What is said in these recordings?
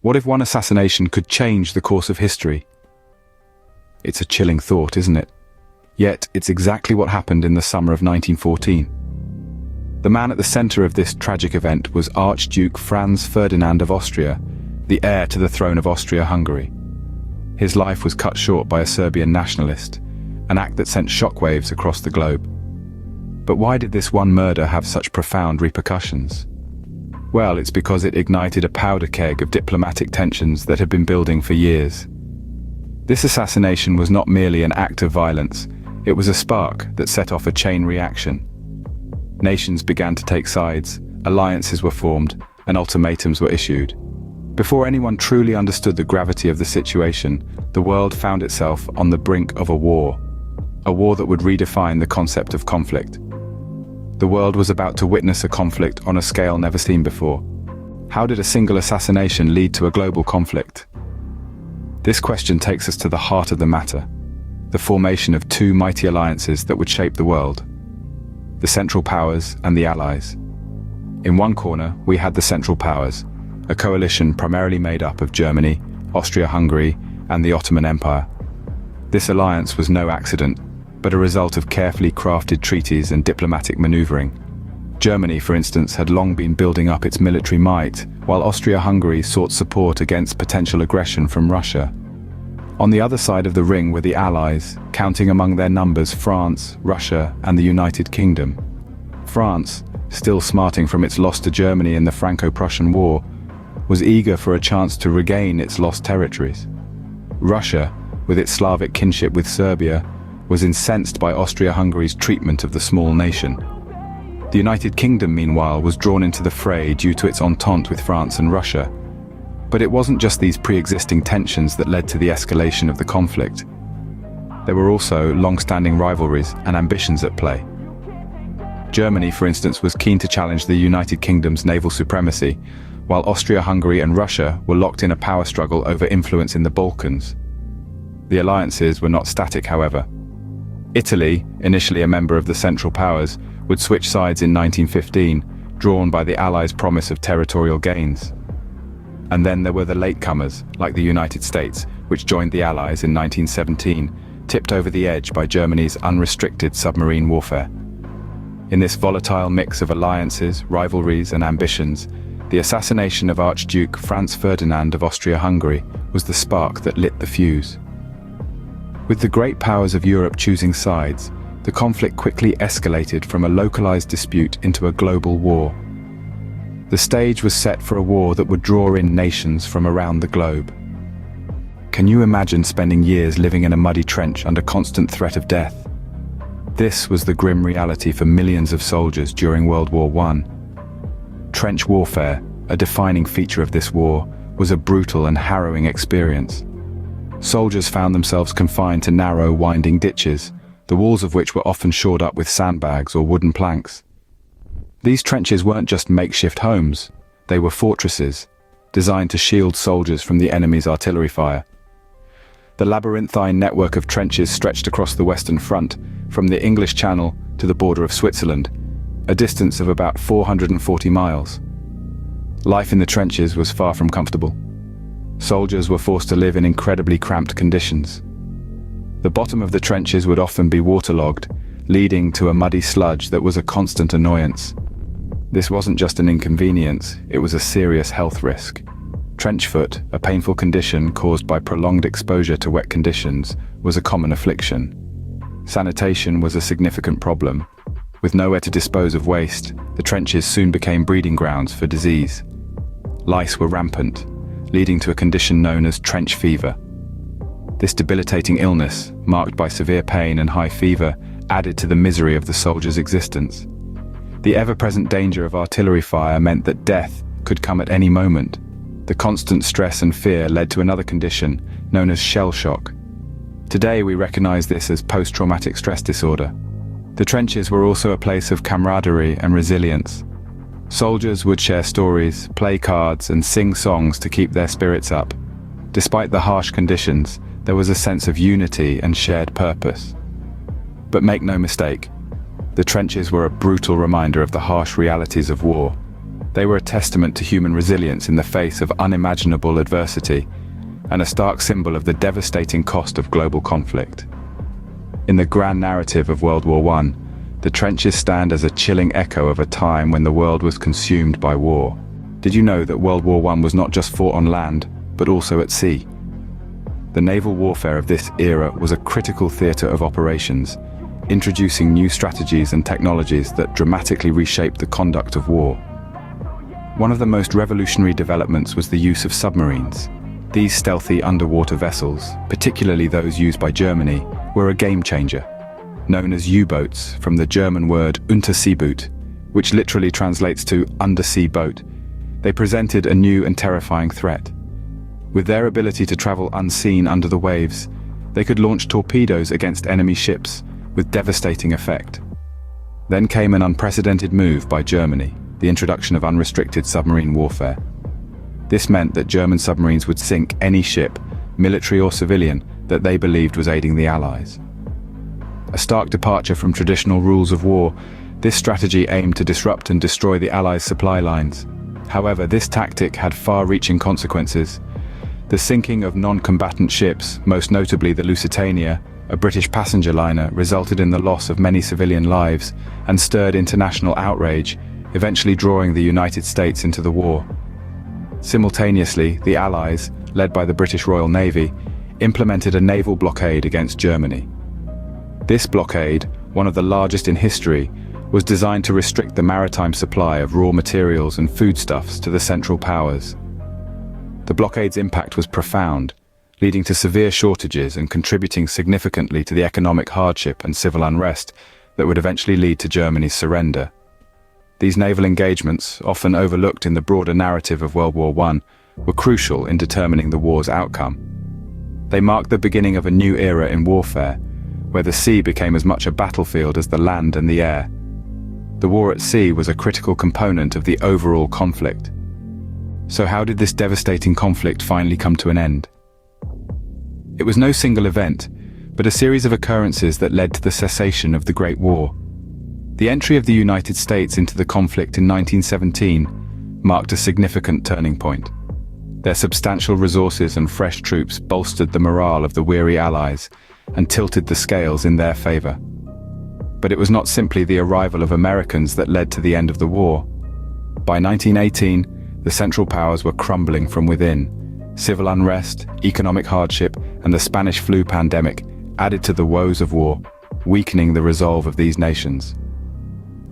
What if one assassination could change the course of history? It's a chilling thought, isn't it? Yet, it's exactly what happened in the summer of 1914. The man at the center of this tragic event was Archduke Franz Ferdinand of Austria, the heir to the throne of Austria-Hungary. His life was cut short by a Serbian nationalist, an act that sent shockwaves across the globe. But why did this one murder have such profound repercussions? Well, it's because it ignited a powder keg of diplomatic tensions that had been building for years. This assassination was not merely an act of violence, it was a spark that set off a chain reaction. Nations began to take sides, alliances were formed, and ultimatums were issued. Before anyone truly understood the gravity of the situation, the world found itself on the brink of a war that would redefine the concept of conflict. The world was about to witness a conflict on a scale never seen before. How did a single assassination lead to a global conflict? This question takes us to the heart of the matter, the formation of two mighty alliances that would shape the world: the Central Powers and the Allies. In one corner, we had the Central Powers, a coalition primarily made up of Germany, Austria-Hungary, and the Ottoman Empire. This alliance was no accident, but a result of carefully crafted treaties and diplomatic maneuvering. Germany, for instance, had long been building up its military might, while Austria-Hungary sought support against potential aggression from Russia. On the other side of the ring were the Allies, counting among their numbers France, Russia, and the United Kingdom. France, still smarting from its loss to Germany in the Franco-Prussian War, was eager for a chance to regain its lost territories. Russia, with its Slavic kinship with Serbia, was incensed by Austria-Hungary's treatment of the small nation. The United Kingdom, meanwhile, was drawn into the fray due to its entente with France and Russia. But it wasn't just these pre-existing tensions that led to the escalation of the conflict. There were also long-standing rivalries and ambitions at play. Germany, for instance, was keen to challenge the United Kingdom's naval supremacy, while Austria-Hungary and Russia were locked in a power struggle over influence in the Balkans. The alliances were not static, however. Italy, initially a member of the Central Powers, would switch sides in 1915, drawn by the Allies' promise of territorial gains. And then there were the latecomers, like the United States, which joined the Allies in 1917, tipped over the edge by Germany's unrestricted submarine warfare. In this volatile mix of alliances, rivalries, and ambitions, the assassination of Archduke Franz Ferdinand of Austria-Hungary was the spark that lit the fuse. With the great powers of Europe choosing sides, the conflict quickly escalated from a localized dispute into a global war. The stage was set for a war that would draw in nations from around the globe. Can you imagine spending years living in a muddy trench under constant threat of death? This was the grim reality for millions of soldiers during World War I. Trench warfare, a defining feature of this war, was a brutal and harrowing experience. Soldiers found themselves confined to narrow, winding ditches, the walls of which were often shored up with sandbags or wooden planks. These trenches weren't just makeshift homes, they were fortresses, designed to shield soldiers from the enemy's artillery fire. The labyrinthine network of trenches stretched across the Western Front, from the English Channel to the border of Switzerland, a distance of about 440 miles. Life in the trenches was far from comfortable. Soldiers were forced to live in incredibly cramped conditions. The bottom of the trenches would often be waterlogged, leading to a muddy sludge that was a constant annoyance. This wasn't just an inconvenience, it was a serious health risk. Trench foot, a painful condition caused by prolonged exposure to wet conditions, was a common affliction. Sanitation was a significant problem. With nowhere to dispose of waste, the trenches soon became breeding grounds for disease. Lice were rampant, leading to a condition known as trench fever. This debilitating illness, marked by severe pain and high fever, added to the misery of the soldiers' existence. The ever-present danger of artillery fire meant that death could come at any moment. The constant stress and fear led to another condition, known as shell shock. Today we recognize this as post-traumatic stress disorder. The trenches were also a place of camaraderie and resilience. Soldiers would share stories, play cards, and sing songs to keep their spirits up. Despite the harsh conditions, there was a sense of unity and shared purpose. But make no mistake, the trenches were a brutal reminder of the harsh realities of war. They were a testament to human resilience in the face of unimaginable adversity, and a stark symbol of the devastating cost of global conflict. In the grand narrative of World War I, the trenches stand as a chilling echo of a time when the world was consumed by war. Did you know that World War I was not just fought on land, but also at sea? The naval warfare of this era was a critical theatre of operations, introducing new strategies and technologies that dramatically reshaped the conduct of war. One of the most revolutionary developments was the use of submarines. These stealthy underwater vessels, particularly those used by Germany, were a game-changer. Known as U-boats, from the German word Unterseeboot, which literally translates to undersea boat, they presented a new and terrifying threat. With their ability to travel unseen under the waves, they could launch torpedoes against enemy ships with devastating effect. Then came an unprecedented move by Germany, the introduction of unrestricted submarine warfare. This meant that German submarines would sink any ship, military or civilian, that they believed was aiding the Allies. A stark departure from traditional rules of war, this strategy aimed to disrupt and destroy the Allies' supply lines. However, this tactic had far-reaching consequences. The sinking of non-combatant ships, most notably the Lusitania, a British passenger liner, resulted in the loss of many civilian lives and stirred international outrage, eventually drawing the United States into the war. Simultaneously, the Allies, led by the British Royal Navy, implemented a naval blockade against Germany. This blockade, one of the largest in history, was designed to restrict the maritime supply of raw materials and foodstuffs to the Central Powers. The blockade's impact was profound, leading to severe shortages and contributing significantly to the economic hardship and civil unrest that would eventually lead to Germany's surrender. These naval engagements, often overlooked in the broader narrative of World War I, were crucial in determining the war's outcome. They marked the beginning of a new era in warfare, where the sea became as much a battlefield as the land and the air. The war at sea was a critical component of the overall conflict. So how did this devastating conflict finally come to an end? It was no single event, but a series of occurrences that led to the cessation of the Great War. The entry of the United States into the conflict in 1917 marked a significant turning point. Their substantial resources and fresh troops bolstered the morale of the weary Allies and tilted the scales in their favor. But it was not simply the arrival of Americans that led to the end of the war. By 1918, the Central Powers were crumbling from within. Civil unrest, economic hardship, and the Spanish flu pandemic added to the woes of war, weakening the resolve of these nations.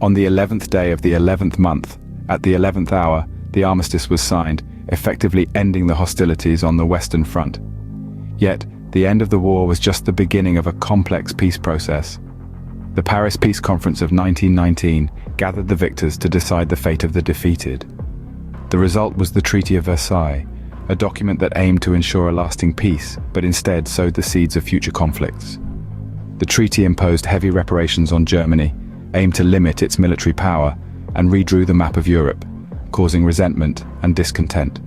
On the 11th day of the 11th month, at the 11th hour, the armistice was signed, effectively ending the hostilities on the Western Front. Yet, the end of the war was just the beginning of a complex peace process. The Paris Peace Conference of 1919 gathered the victors to decide the fate of the defeated. The result was the Treaty of Versailles, a document that aimed to ensure a lasting peace, but instead sowed the seeds of future conflicts. The treaty imposed heavy reparations on Germany, aimed to limit its military power, and redrew the map of Europe, causing resentment and discontent.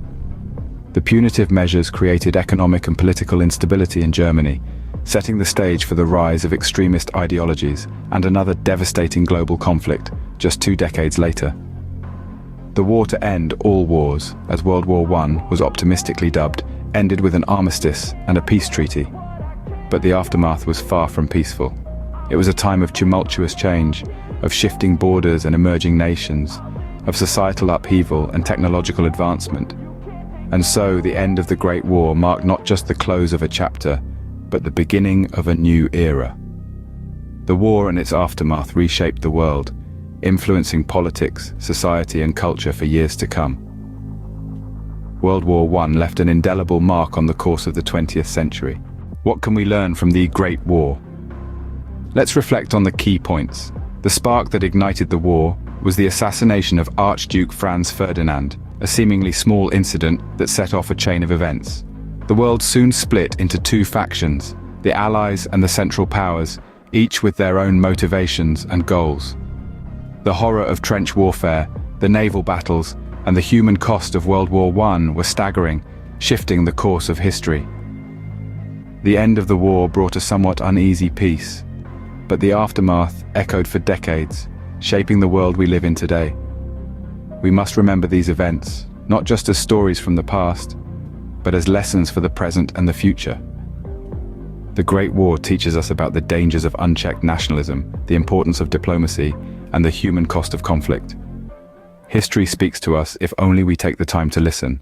The punitive measures created economic and political instability in Germany, setting the stage for the rise of extremist ideologies and another devastating global conflict just 2 decades later. The war to end all wars, as World War I was optimistically dubbed, ended with an armistice and a peace treaty. But the aftermath was far from peaceful. It was a time of tumultuous change, of shifting borders and emerging nations, of societal upheaval and technological advancement. And so the end of the Great War marked not just the close of a chapter, but the beginning of a new era. The war and its aftermath reshaped the world, influencing politics, society, and culture for years to come. World War I left an indelible mark on the course of the 20th century. What can we learn from the Great War? Let's reflect on the key points. The spark that ignited the war was the assassination of Archduke Franz Ferdinand, a seemingly small incident that set off a chain of events. The world soon split into 2 factions, the Allies and the Central Powers, each with their own motivations and goals. The horror of trench warfare, the naval battles, and the human cost of World War I were staggering, shifting the course of history. The end of the war brought a somewhat uneasy peace, but the aftermath echoed for decades, shaping the world we live in today. We must remember these events, not just as stories from the past, but as lessons for the present and the future. The Great War teaches us about the dangers of unchecked nationalism, the importance of diplomacy, and the human cost of conflict. History speaks to us if only we take the time to listen.